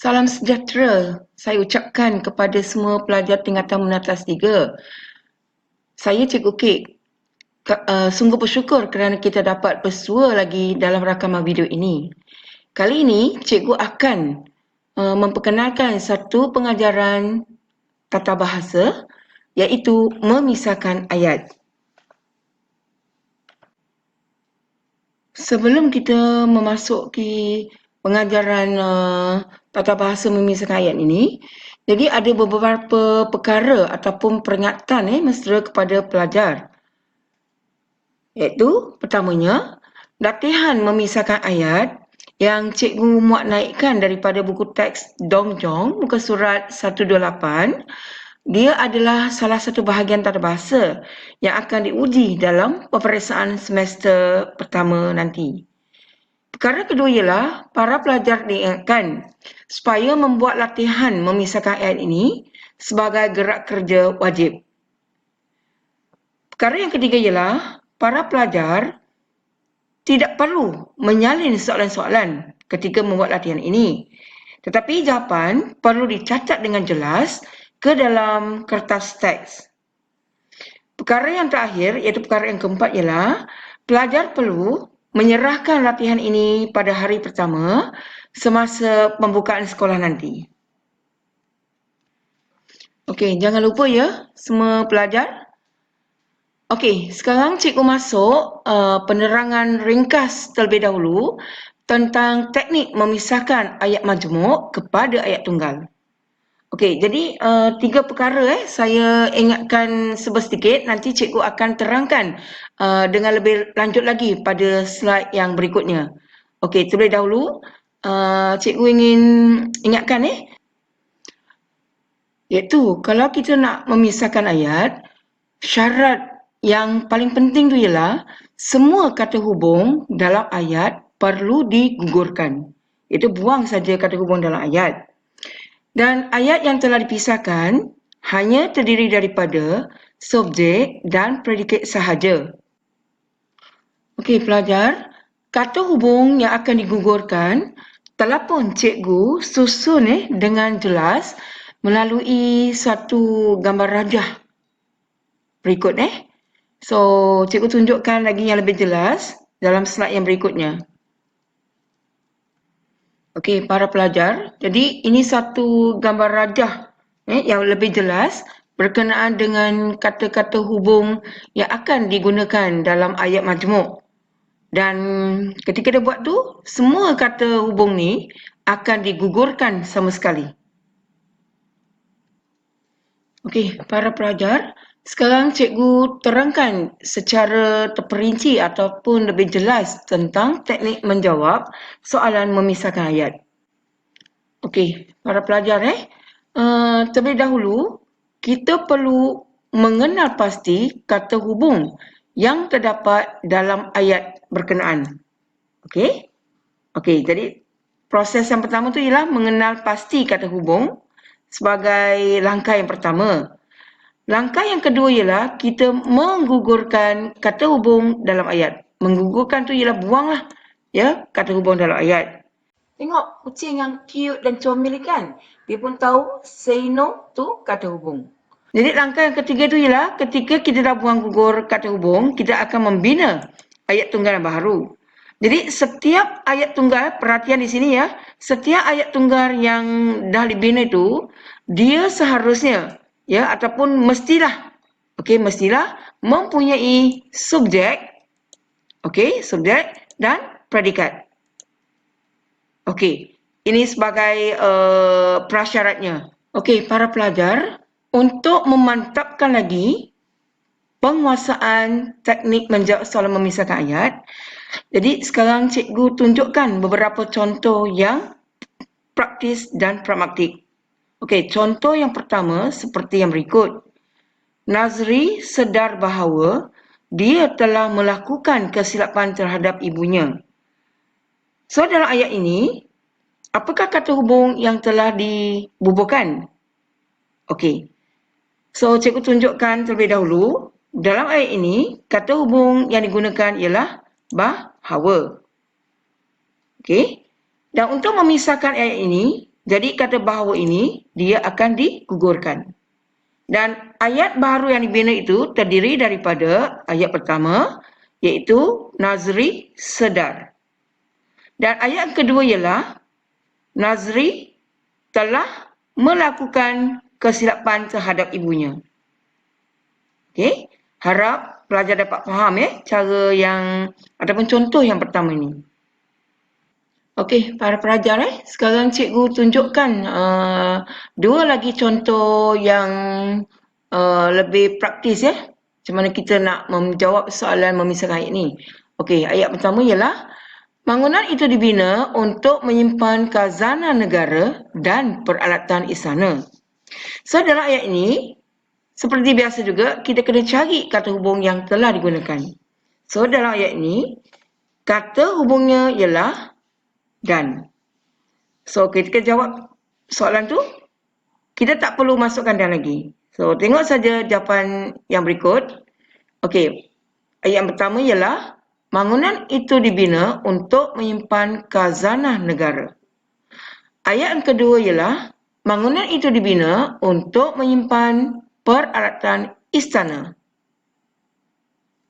Salam sejahtera saya ucapkan kepada semua pelajar tingkatan menatas 3. Saya Cikgu Kek. Sungguh bersyukur kerana kita dapat bersua lagi dalam rakaman video ini. Kali ini, Cikgu akan memperkenalkan satu pengajaran tata bahasa iaitu memisahkan ayat. Sebelum kita memasuki pengajaran tata bahasa memisahkan ayat ini, jadi ada beberapa perkara ataupun peringatan mesra kepada pelajar. Iaitu pertamanya, latihan memisahkan ayat yang cikgu muat naikkan daripada buku teks Dong Jong, muka surat 128. Dia adalah salah satu bahagian tata bahasa yang akan diuji dalam peperiksaan semester pertama nanti. Perkara kedua ialah para pelajar diingatkan supaya membuat latihan memisahkan ayat ini sebagai gerak kerja wajib. Perkara yang ketiga ialah para pelajar tidak perlu menyalin soalan-soalan ketika membuat latihan ini. Tetapi jawapan perlu dicatat dengan jelas ke dalam kertas teks. Perkara yang terakhir, iaitu perkara yang keempat ialah pelajar perlu menyerahkan latihan ini pada hari pertama semasa pembukaan sekolah nanti. Okey, jangan lupa ya semua pelajar. Okey, sekarang cikgu masuk penerangan ringkas terlebih dahulu tentang teknik memisahkan ayat majmuk kepada ayat tunggal. Okey, jadi 3 perkara saya ingatkan sedikit, nanti cikgu akan terangkan dengan lebih lanjut lagi pada slide yang berikutnya. Okey, terlebih dahulu cikgu ingin ingatkan iaitu kalau kita nak memisahkan ayat, syarat yang paling penting tu ialah semua kata hubung dalam ayat perlu digugurkan. Itu buang saja kata hubung dalam ayat. Dan ayat yang telah dipisahkan hanya terdiri daripada subjek dan predikat sahaja. Okey pelajar, kata hubung yang akan digugurkan telah pun cikgu susun dengan jelas melalui satu gambar rajah berikut So, cikgu tunjukkan lagi yang lebih jelas dalam slide yang berikutnya. Okey, para pelajar. Jadi, ini satu gambar rajah yang lebih jelas berkenaan dengan kata-kata hubung yang akan digunakan dalam ayat majmuk. Dan ketika dia buat tu, semua kata hubung ni akan digugurkan sama sekali. Okey, para pelajar. Sekarang cikgu terangkan secara terperinci ataupun lebih jelas tentang teknik menjawab soalan memisahkan ayat. Okey, para pelajar terlebih dahulu kita perlu mengenal pasti kata hubung yang terdapat dalam ayat berkenaan. Okey? Okey, jadi proses yang pertama tu ialah mengenal pasti kata hubung sebagai langkah yang pertama. Langkah yang kedua ialah kita menggugurkan kata hubung dalam ayat. Menggugurkan tu ialah buanglah kata hubung dalam ayat. Tengok kucing yang cute dan comel kan? Dia pun tahu say no tu kata hubung. Jadi langkah yang ketiga tu ialah ketika kita dah buang gugur kata hubung, kita akan membina ayat tunggal yang baru. Jadi setiap ayat tunggal, perhatian di sini ya, setiap ayat tunggal yang dah dibina itu, dia seharusnya ataupun mestilah mempunyai subjek subjek dan predikat. Okey, ini sebagai prasyaratnya. Okey, para pelajar, untuk memantapkan lagi penguasaan teknik menjawab soalan memisahkan ayat, jadi sekarang cikgu tunjukkan beberapa contoh yang praktis dan pragmatik. Okey, contoh yang pertama seperti yang berikut. Nazri sedar bahawa dia telah melakukan kesilapan terhadap ibunya. So, dalam ayat ini, apakah kata hubung yang telah dibubuhkan? Okey. So, cikgu tunjukkan terlebih dahulu. Dalam ayat ini, kata hubung yang digunakan ialah bahawa. Okey. Dan untuk memisahkan ayat ini, Jadi kata bahawa ini dia akan digugurkan. Dan ayat baharu yang dibina itu terdiri daripada ayat pertama iaitu Nazri sedar. Dan ayat kedua ialah Nazri telah melakukan kesilapan terhadap ibunya. Okey, harap pelajar dapat faham cara yang ataupun contoh yang pertama ini. Okey, para pelajar sekarang cikgu tunjukkan dua lagi contoh yang lebih praktis macam mana kita nak menjawab soalan memisahkan ayat ni. Okey, ayat pertama ialah bangunan itu dibina untuk menyimpan khazanah negara dan peralatan istana. So dalam ayat ini seperti biasa juga kita kena cari kata hubung yang telah digunakan. So dalam ayat ini kata hubungnya ialah dan. So ketika jawab soalan tu kita tak perlu masukkan dan lagi. So tengok saja jawapan yang berikut. Okey. Ayat yang pertama ialah bangunan itu dibina untuk menyimpan khazanah negara. Ayat yang kedua ialah bangunan itu dibina untuk menyimpan peralatan istana.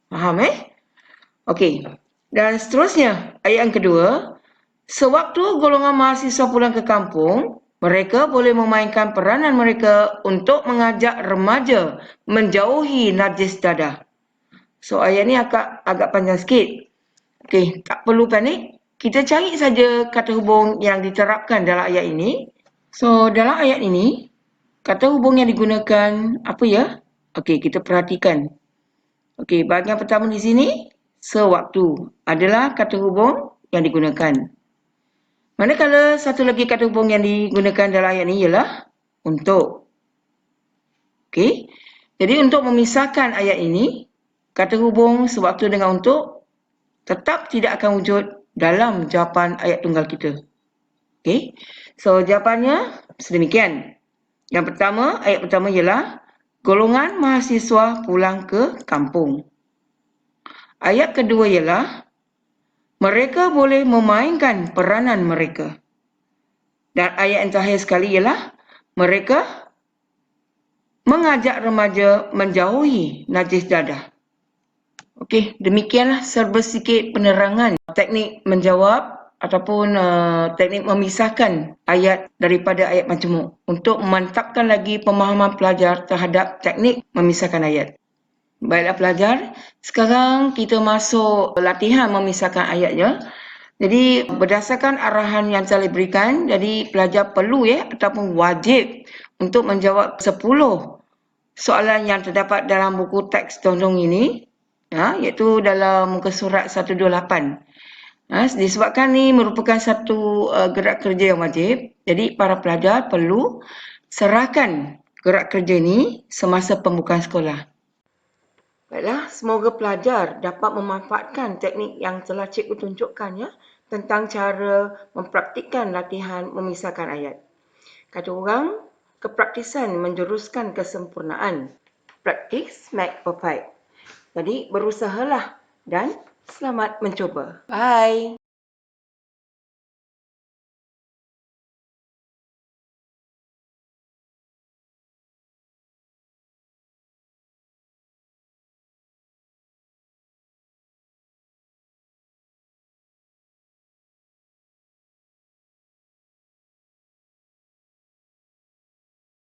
Faham Okey. Dan seterusnya ayat yang kedua, sewaktu golongan mahasiswa pulang ke kampung, mereka boleh memainkan peranan mereka untuk mengajak remaja menjauhi najis dadah. So ayat ni agak panjang sikit. Okey, tak perlu panik. Kita cari saja kata hubung yang diterapkan dalam ayat ini. So dalam ayat ini, kata hubung yang digunakan apa ya? Okey, kita perhatikan. Okey, bahagian pertama di sini, sewaktu adalah kata hubung yang digunakan. Manakala satu lagi kata hubung yang digunakan dalam ayat ini ialah untuk. Okey, jadi untuk memisahkan ayat ini, kata hubung sewaktu dengan untuk tetap tidak akan wujud dalam jawapan ayat tunggal kita. Okey, so jawapannya sedemikian. Yang pertama, ayat pertama ialah golongan mahasiswa pulang ke kampung. Ayat kedua ialah mereka boleh memainkan peranan mereka. Dan ayat yang terakhir sekali ialah mereka mengajak remaja menjauhi najis dadah. Okey, demikianlah serba sikit penerangan teknik menjawab ataupun teknik memisahkan ayat daripada ayat majmuk untuk memantapkan lagi pemahaman pelajar terhadap teknik memisahkan ayat. Baiklah pelajar, sekarang kita masuk latihan memisahkan ayatnya. Jadi berdasarkan arahan yang telah diberikan, jadi pelajar perlu ataupun wajib untuk menjawab 10 soalan yang terdapat dalam buku teks dongdong ini, iaitu dalam muka surat 128. Disebabkan ni merupakan satu gerak kerja yang wajib, jadi para pelajar perlu serahkan gerak kerja ini semasa pembukaan sekolah. Baiklah, semoga pelajar dapat memanfaatkan teknik yang telah cikgu tunjukkan tentang cara mempraktikkan latihan memisahkan ayat. Kata orang, kepraktisan menjuruskan kesempurnaan. Practice make perfect. Jadi berusahalah dan selamat mencuba. Bye.